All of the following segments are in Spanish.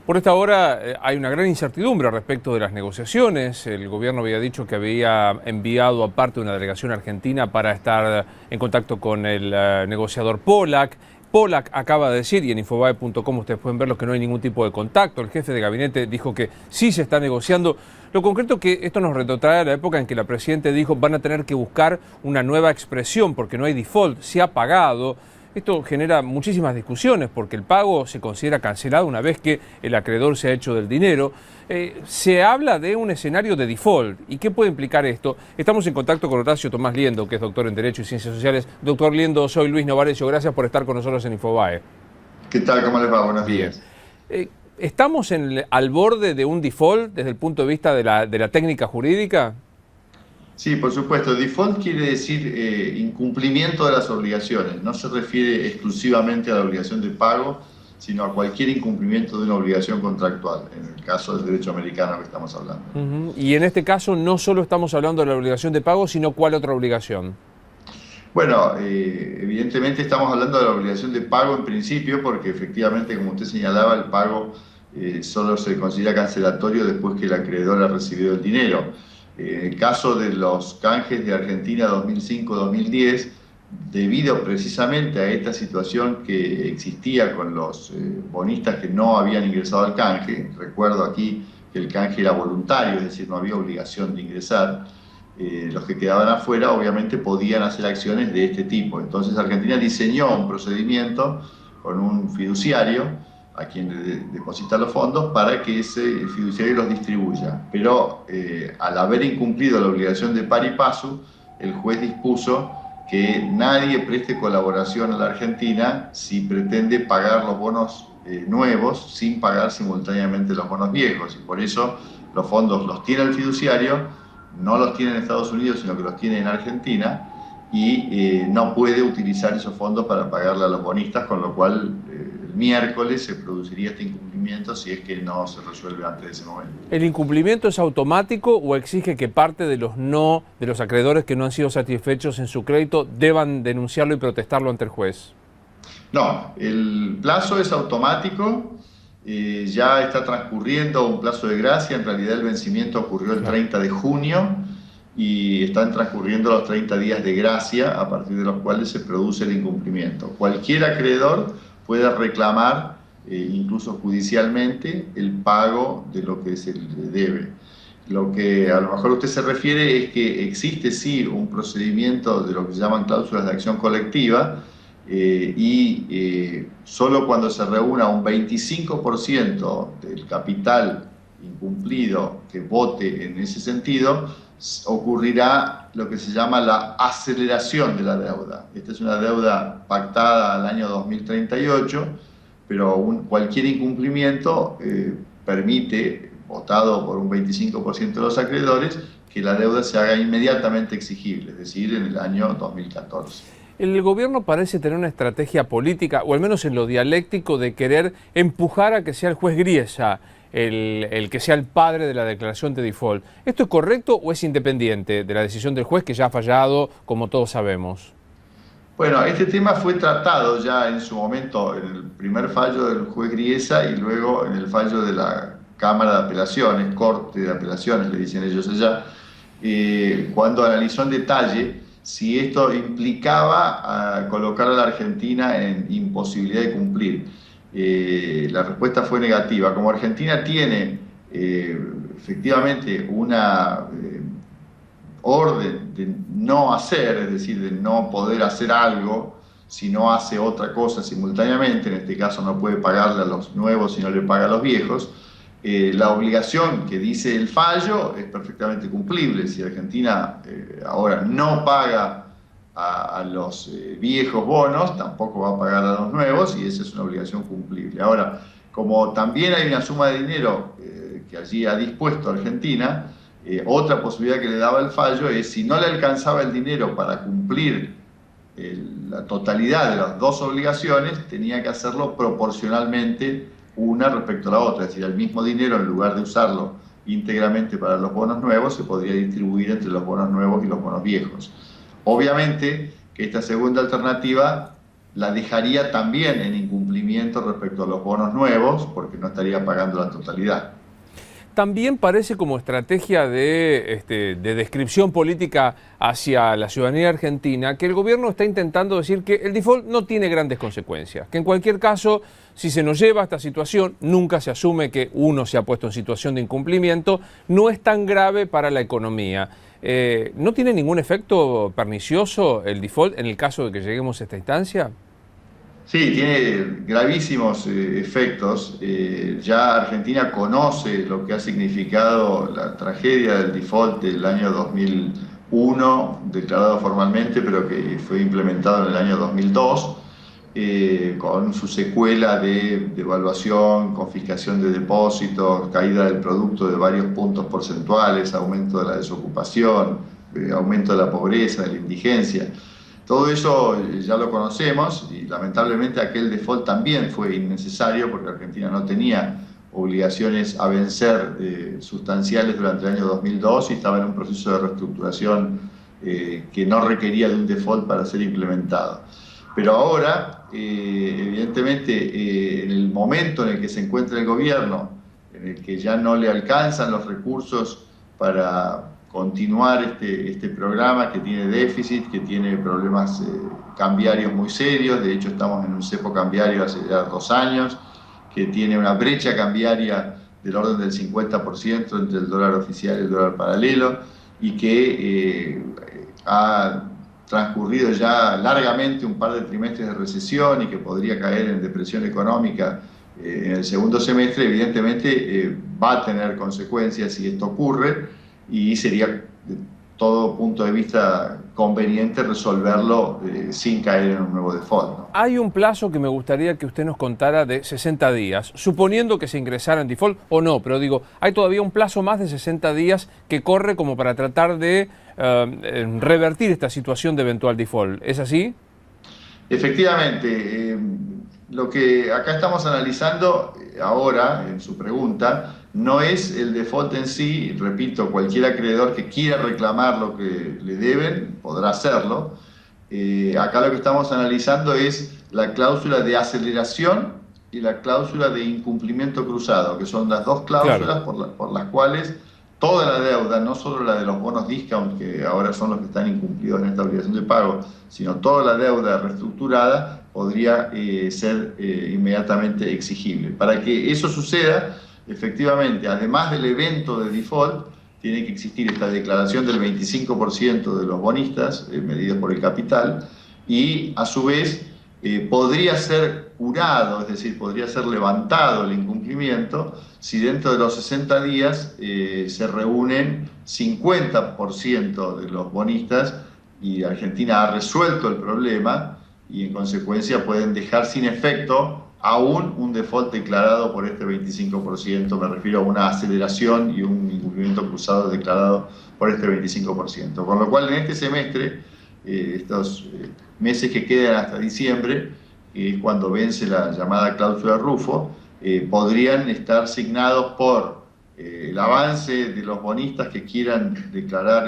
Por esta hora hay una gran incertidumbre respecto de las negociaciones. El gobierno había dicho que había enviado aparte una delegación argentina para estar en contacto con el negociador Pollack. Pollack acaba de decir, y en Infobae.com ustedes pueden verlo, que no hay ningún tipo de contacto. El jefe de gabinete dijo que sí se está negociando. Lo concreto que esto nos retrotrae a la época en que la presidenta dijo van a tener que buscar una nueva expresión porque no hay default, se ha pagado. Esto genera muchísimas discusiones porque el pago se considera cancelado una vez que el acreedor se ha hecho del dinero. Se habla de un escenario de default. ¿Y qué puede implicar esto? Estamos en contacto con Horacio Tomás Liendo, que es doctor en Derecho y Ciencias Sociales. Doctor Liendo, soy Luis Novarecio. Gracias por estar con nosotros en Infobae. ¿Qué tal? ¿Cómo les va? Buenos días. ¿Estamos al borde de un default desde el punto de vista de la técnica jurídica? Sí, por supuesto. Default quiere decir incumplimiento de las obligaciones. No se refiere exclusivamente a la obligación de pago, sino a cualquier incumplimiento de una obligación contractual, en el caso del derecho americano que estamos hablando. Y en este caso no solo estamos hablando de la obligación de pago, sino ¿cuál otra obligación? Bueno, evidentemente estamos hablando de la obligación de pago en principio, porque efectivamente, como usted señalaba, el pago solo se considera cancelatorio después que el acreedor ha recibido el dinero. En el caso de los canjes de Argentina 2005-2010, debido precisamente a esta situación que existía con los bonistas que no habían ingresado al canje, recuerdo aquí que el canje era voluntario, es decir, no había obligación de ingresar, los que quedaban afuera obviamente podían hacer acciones de este tipo. Entonces Argentina diseñó un procedimiento con un fiduciario a quien le deposita los fondos para que ese fiduciario los distribuya. Pero al haber incumplido la obligación de pari passu, el juez dispuso que nadie preste colaboración a la Argentina si pretende pagar los bonos nuevos sin pagar simultáneamente los bonos viejos. Y por eso los fondos los tiene el fiduciario, no los tiene en Estados Unidos, sino que los tiene en Argentina, y no puede utilizar esos fondos para pagarle a los bonistas, con lo cual el miércoles se produciría este incumplimiento si es que no se resuelve antes de ese momento. ¿El incumplimiento es automático o exige que parte de los acreedores que no han sido satisfechos en su crédito deban denunciarlo y protestarlo ante el juez? No, el plazo es automático. Ya está transcurriendo un plazo de gracia. En realidad el vencimiento ocurrió el 30 de junio y están transcurriendo los 30 días de gracia a partir de los cuales se produce el incumplimiento. Cualquier acreedor puede reclamar, incluso judicialmente, el pago de lo que se le debe. Lo que a lo mejor usted se refiere es que existe sí un procedimiento de lo que se llaman cláusulas de acción colectiva, solo cuando se reúna un 25% del capital incumplido que vote en ese sentido, ocurrirá lo que se llama la aceleración de la deuda. Esta es una deuda pactada al año 2038, pero cualquier incumplimiento permite, votado por un 25% de los acreedores, que la deuda se haga inmediatamente exigible, es decir, en el año 2014. El gobierno parece tener una estrategia política, o al menos en lo dialéctico, de querer empujar a que sea el juez Griesa el que sea el padre de la declaración de default. ¿Esto es correcto o es independiente de la decisión del juez que ya ha fallado, como todos sabemos? Bueno, este tema fue tratado ya en su momento en el primer fallo del juez Griesa y luego en el fallo de la Cámara de Apelaciones, Corte de Apelaciones, le dicen ellos allá, cuando analizó en detalle si esto implicaba colocar a la Argentina en imposibilidad de cumplir. La respuesta fue negativa. Como Argentina tiene efectivamente una orden de no hacer, es decir, de no poder hacer algo si no hace otra cosa simultáneamente, en este caso no puede pagarle a los nuevos si no le paga a los viejos, la obligación que dice el fallo es perfectamente cumplible. Si Argentina ahora no paga a los viejos bonos, tampoco va a pagar a los nuevos, y esa es una obligación cumplible. Ahora, como también hay una suma de dinero que allí ha dispuesto Argentina, otra posibilidad que le daba el fallo es, si no le alcanzaba el dinero para cumplir la totalidad de las dos obligaciones, tenía que hacerlo proporcionalmente una respecto a la otra, es decir, el mismo dinero, en lugar de usarlo íntegramente para los bonos nuevos, se podría distribuir entre los bonos nuevos y los bonos viejos. Obviamente que esta segunda alternativa la dejaría también en incumplimiento respecto a los bonos nuevos, porque no estaría pagando la totalidad. También parece como estrategia de descripción política hacia la ciudadanía argentina que el gobierno está intentando decir que el default no tiene grandes consecuencias, que en cualquier caso, si se nos lleva a esta situación, nunca se asume que uno se ha puesto en situación de incumplimiento, no es tan grave para la economía. ¿No tiene ningún efecto pernicioso el default en el caso de que lleguemos a esta instancia? Sí, tiene gravísimos efectos. Ya Argentina conoce lo que ha significado la tragedia del default del año 2001, declarado formalmente, pero que fue implementado en el año 2002, con su secuela de devaluación, confiscación de depósitos, caída del producto de varios puntos porcentuales, aumento de la desocupación, aumento de la pobreza, de la indigencia. Todo eso ya lo conocemos y lamentablemente aquel default también fue innecesario porque Argentina no tenía obligaciones a vencer sustanciales durante el año 2002 y estaba en un proceso de reestructuración que no requería de un default para ser implementado. Pero ahora, evidentemente, en el momento en el que se encuentra el gobierno, en el que ya no le alcanzan los recursos para continuar este programa que tiene déficit, que tiene problemas cambiarios muy serios. De hecho, estamos en un cepo cambiario hace ya 2 años, que tiene una brecha cambiaria del orden del 50% entre el dólar oficial y el dólar paralelo, y que ha transcurrido ya largamente un par de trimestres de recesión y que podría caer en depresión económica en el segundo semestre. Evidentemente va a tener consecuencias si esto ocurre, y sería de todo punto de vista conveniente resolverlo sin caer en un nuevo default, ¿no? Hay un plazo que me gustaría que usted nos contara de 60 días, suponiendo que se ingresara en default o no, pero digo, hay todavía un plazo más de 60 días que corre como para tratar de revertir esta situación de eventual default. ¿Es así? Efectivamente, lo que acá estamos analizando ahora, en su pregunta, no es el default en sí. Repito, cualquier acreedor que quiera reclamar lo que le deben podrá hacerlo. Acá lo que estamos analizando es la cláusula de aceleración y la cláusula de incumplimiento cruzado, que son las dos cláusulas por las cuales toda la deuda, no solo la de los bonos discount, que ahora son los que están incumplidos en esta obligación de pago, sino toda la deuda reestructurada podría ser inmediatamente exigible. Para que eso suceda, efectivamente, además del evento de default, tiene que existir esta declaración del 25% de los bonistas, medidos por el capital, y a su vez podría ser curado, es decir, podría ser levantado el incumplimiento si dentro de los 60 días se reúnen 50% de los bonistas y Argentina ha resuelto el problema y en consecuencia pueden dejar sin efecto aún un default declarado por este 25%, me refiero a una aceleración y un incumplimiento cruzado declarado por este 25%. Con lo cual en este semestre, estos meses que quedan hasta diciembre, cuando vence la llamada cláusula Rufo, podrían estar signados por el avance de los bonistas que quieran declarar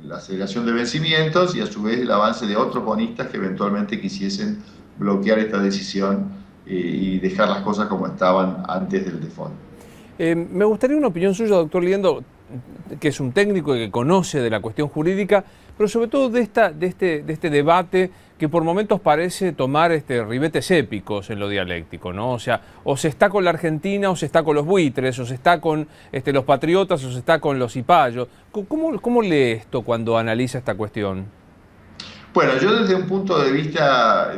la aceleración de vencimientos y a su vez el avance de otros bonistas que eventualmente quisiesen bloquear esta decisión y dejar las cosas como estaban antes del default. Me gustaría una opinión suya, doctor Liendo, que es un técnico y que conoce de la cuestión jurídica, pero sobre todo de este debate que por momentos parece tomar ribetes épicos en lo dialéctico, ¿no? O sea, o se está con la Argentina o se está con los buitres, o se está con los patriotas o se está con los cipayos. ¿Cómo lee esto cuando analiza esta cuestión? Bueno, yo desde un punto de vista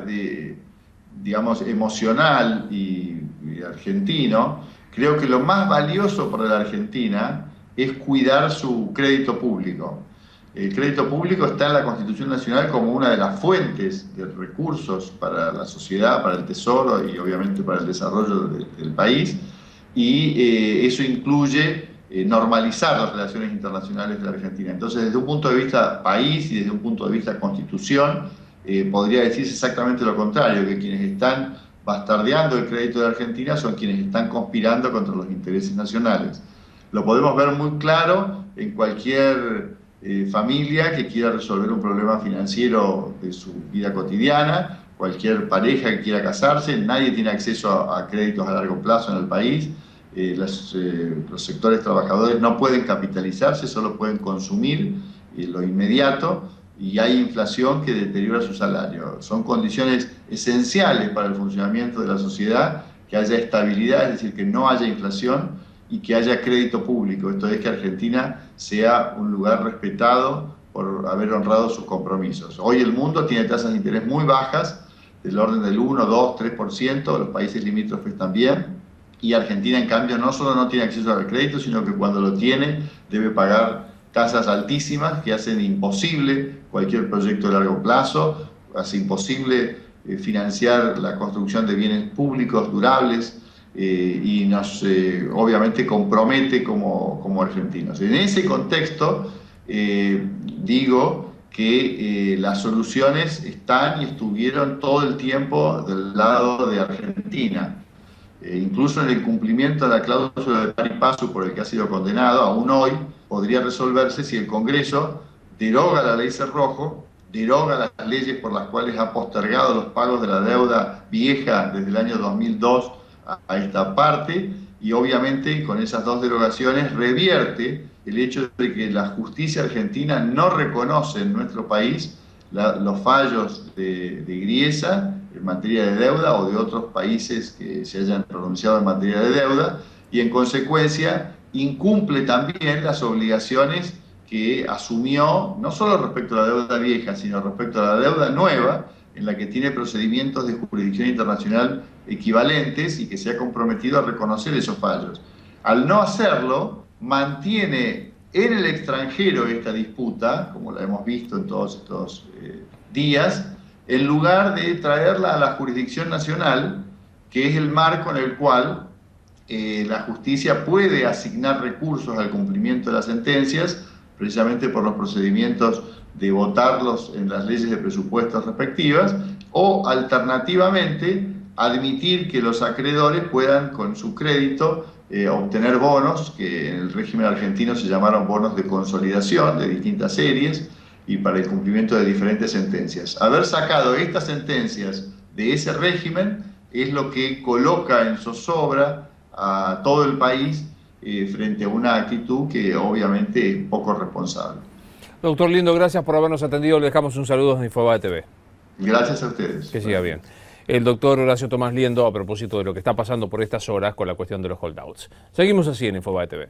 digamos, emocional y argentino, creo que lo más valioso para la Argentina es cuidar su crédito público. El crédito público está en la Constitución Nacional como una de las fuentes de recursos para la sociedad, para el tesoro y obviamente para el desarrollo del país, y eso incluye normalizar las relaciones internacionales de la Argentina. Entonces, desde un punto de vista país y desde un punto de vista constitución, podría decirse exactamente lo contrario, que quienes están bastardeando el crédito de Argentina son quienes están conspirando contra los intereses nacionales. Lo podemos ver muy claro en cualquier familia que quiera resolver un problema financiero de su vida cotidiana, cualquier pareja que quiera casarse, nadie tiene acceso a créditos a largo plazo en el país, los sectores trabajadores no pueden capitalizarse, solo pueden consumir lo inmediato, y hay inflación que deteriora su salario. Son condiciones esenciales para el funcionamiento de la sociedad, que haya estabilidad, es decir, que no haya inflación y que haya crédito público. Esto es, que Argentina sea un lugar respetado por haber honrado sus compromisos. Hoy el mundo tiene tasas de interés muy bajas, del orden del 1, 2, 3%, los países limítrofes también, y Argentina, en cambio, no solo no tiene acceso al crédito, sino que cuando lo tiene debe pagar tasas altísimas que hacen imposible cualquier proyecto de largo plazo, hace imposible financiar la construcción de bienes públicos durables, y nos obviamente compromete como argentinos. En ese contexto digo que las soluciones están y estuvieron todo el tiempo del lado de Argentina. Incluso en el cumplimiento de la cláusula de pari passu por el que ha sido condenado, aún hoy podría resolverse si el Congreso deroga la ley Cerrojo, deroga las leyes por las cuales ha postergado los pagos de la deuda vieja desde el año 2002 a esta parte, y obviamente con esas dos derogaciones revierte el hecho de que la justicia argentina no reconoce en nuestro país los fallos de Griesa en materia de deuda o de otros países que se hayan pronunciado en materia de deuda, y en consecuencia incumple también las obligaciones que asumió, no solo respecto a la deuda vieja, sino respecto a la deuda nueva, en la que tiene procedimientos de jurisdicción internacional equivalentes y que se ha comprometido a reconocer esos fallos. Al no hacerlo, mantiene en el extranjero esta disputa, como la hemos visto en todos estos días, en lugar de traerla a la jurisdicción nacional, que es el marco en el cual la justicia puede asignar recursos al cumplimiento de las sentencias, precisamente por los procedimientos de votarlos en las leyes de presupuestos respectivas, o alternativamente admitir que los acreedores puedan con su crédito obtener bonos, que en el régimen argentino se llamaron bonos de consolidación de distintas series y para el cumplimiento de diferentes sentencias. Haber sacado estas sentencias de ese régimen es lo que coloca en zozobra a todo el país frente a una actitud que obviamente es poco responsable. Doctor Lindo, gracias por habernos atendido. Le dejamos un saludo desde Infobae TV. Gracias a ustedes. Que siga bien. El doctor Horacio Tomás Liendo, a propósito de lo que está pasando por estas horas con la cuestión de los holdouts. Seguimos así en Infobae TV.